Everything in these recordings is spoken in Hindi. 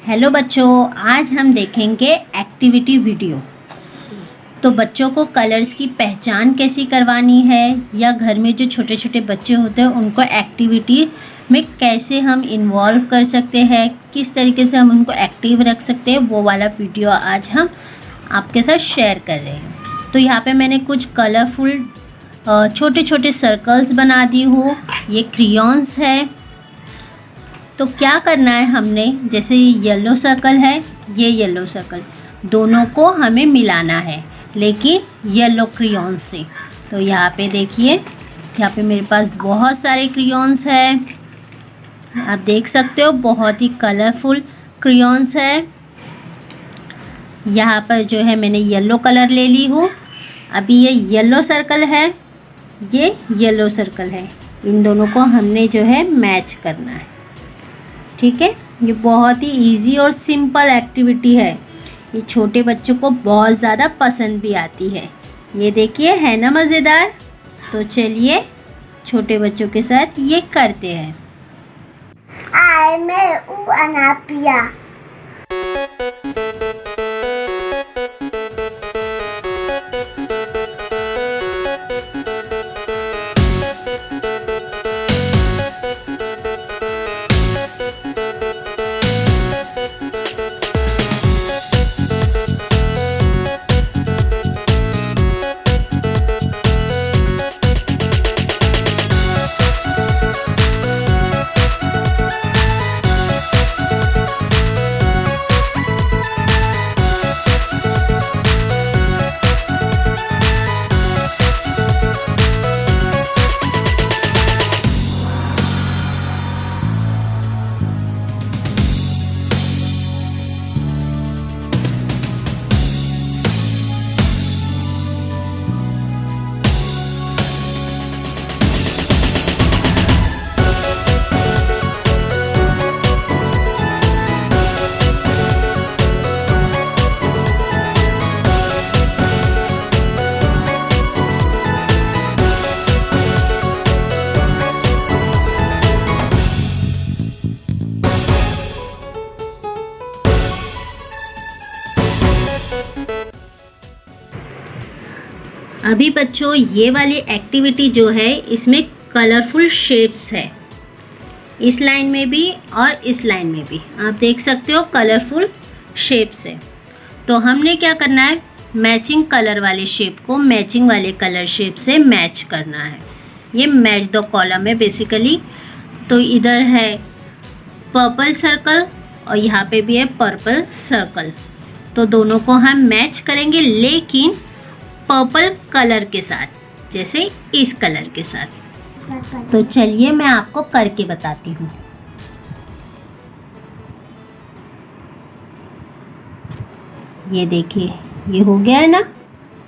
हेलो बच्चों, आज हम देखेंगे एक्टिविटी वीडियो। तो बच्चों को कलर्स की पहचान कैसी करवानी है या घर में जो छोटे छोटे बच्चे होते हैं उनको एक्टिविटी में कैसे हम इन्वॉल्व कर सकते हैं, किस तरीके से हम उनको एक्टिव रख सकते हैं, वो वाला वीडियो आज हम आपके साथ शेयर कर रहे हैं। तो यहाँ पे मैंने कुछ कलरफुल छोटे छोटे सर्कल्स बना दी हूँ। ये क्रेयॉन्स है। तो क्या करना है हमने, जैसे ये येलो सर्कल है, ये येलो सर्कल, दोनों को हमें मिलाना है लेकिन येलो क्रेयॉन्स से। तो यहाँ पे देखिए, यहाँ पे मेरे पास बहुत सारे क्रेयॉन्स है। आप देख सकते हो बहुत ही कलरफुल क्रेयॉन्स है। यहाँ पर जो है मैंने येलो कलर ले ली हूँ। अभी ये येलो सर्कल है, ये येलो सर्कल है, इन दोनों को हमने जो है मैच करना है। ठीक है, ये बहुत ही इजी और सिंपल एक्टिविटी है। ये छोटे बच्चों को बहुत ज़्यादा पसंद भी आती है। ये देखिए, है ना मज़ेदार। तो चलिए छोटे बच्चों के साथ ये करते हैं। आई मैं अनापिया। अभी बच्चों ये वाली एक्टिविटी जो है इसमें कलरफुल शेप्स है, इस लाइन में भी और इस लाइन में भी आप देख सकते हो कलरफुल शेप्स है। तो हमने क्या करना है, मैचिंग कलर वाले शेप को मैचिंग वाले कलर शेप से मैच करना है। ये मैच द कॉलम है बेसिकली। तो इधर है पर्पल सर्कल और यहाँ पे भी है पर्पल सर्कल। तो दोनों को हम मैच करेंगे लेकिन पर्पल कलर के साथ, जैसे इस कलर के साथ। तो चलिए मैं आपको करके बताती हूँ। ये देखिए, ये हो गया है ना,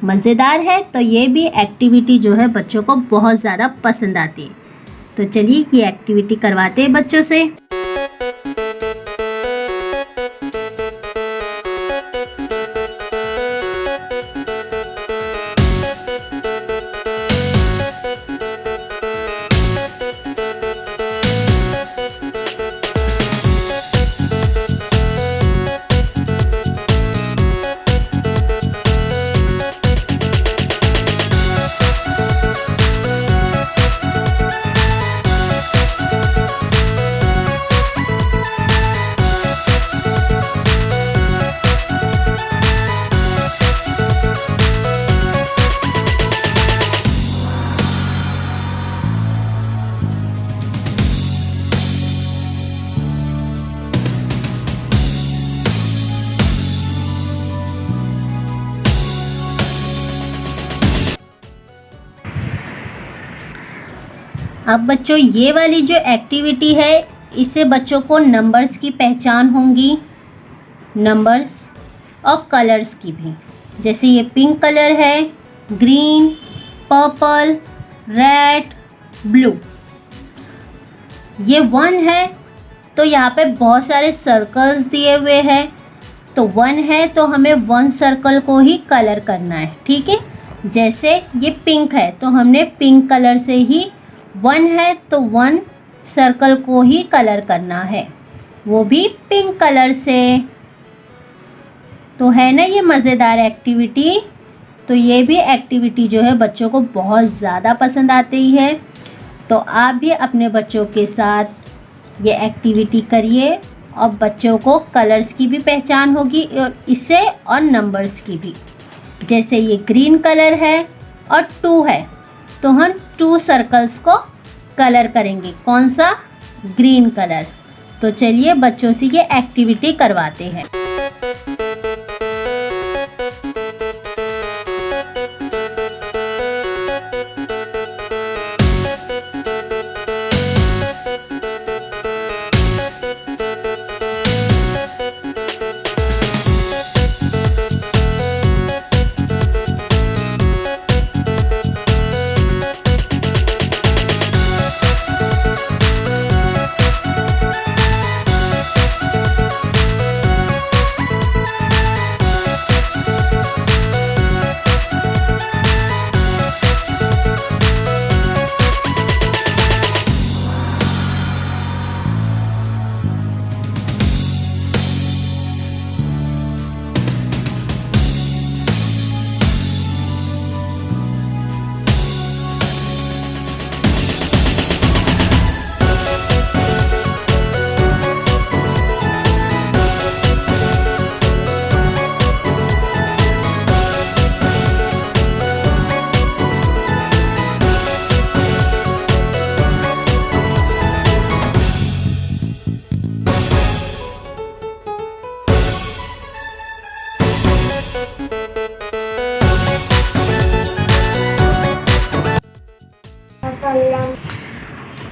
मज़ेदार है। तो ये भी एक्टिविटी जो है बच्चों को बहुत ज़्यादा पसंद आती है। तो चलिए ये एक्टिविटी करवाते हैं बच्चों से। अब बच्चों ये वाली जो एक्टिविटी है इससे बच्चों को नंबर्स की पहचान होंगी, नंबर्स और कलर्स की भी। जैसे ये पिंक कलर है, ग्रीन, पर्पल, रेड, ब्लू। ये 1 है तो यहाँ पे बहुत सारे सर्कल्स दिए हुए हैं। तो 1 है तो हमें 1 सर्कल को ही कलर करना है। ठीक है, जैसे ये पिंक है तो हमने पिंक कलर से ही 1 है तो 1 सर्कल को ही कलर करना है। वो भी पिंक कलर से। तो है ना ये मज़ेदार एक्टिविटी। तो ये भी एक्टिविटी जो है बच्चों को बहुत ज़्यादा पसंद आती है। तो आप भी अपने बच्चों के साथ ये एक्टिविटी करिए और बच्चों को कलर्स की भी पहचान होगी और इससे और नंबर्स की भी। जैसे ये ग्रीन कलर है और 2 है तो हम 2 सर्कल्स को कलर करेंगे। कौन सा? Green colour. तो चलिए बच्चों से ये एक्टिविटी करवाते हैं।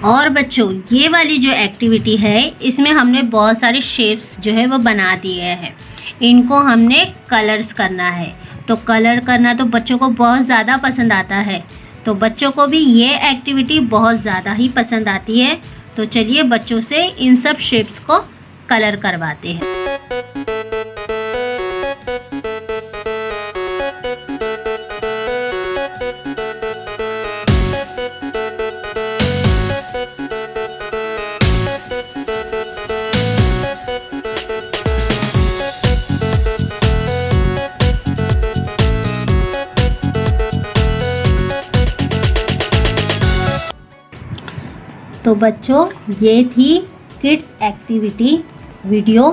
और बच्चों ये वाली जो एक्टिविटी है इसमें हमने बहुत सारे शेप्स जो है वो बना दिए हैं। इनको हमने कलर्स करना है। तो कलर करना तो बच्चों को बहुत ज़्यादा पसंद आता है। तो बच्चों को भी ये एक्टिविटी बहुत ज़्यादा ही पसंद आती है। तो चलिए बच्चों से इन सब शेप्स को कलर करवाते हैं। तो बच्चों ये थी kids activity video.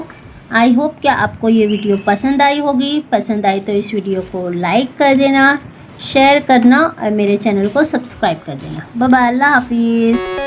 I hope कि आपको ये वीडियो पसंद आई होगी। पसंद आई तो इस वीडियो को लाइक कर देना, शेयर करना और मेरे चैनल को सब्सक्राइब कर देना। बाय बाय, अल्लाह हाफिज़।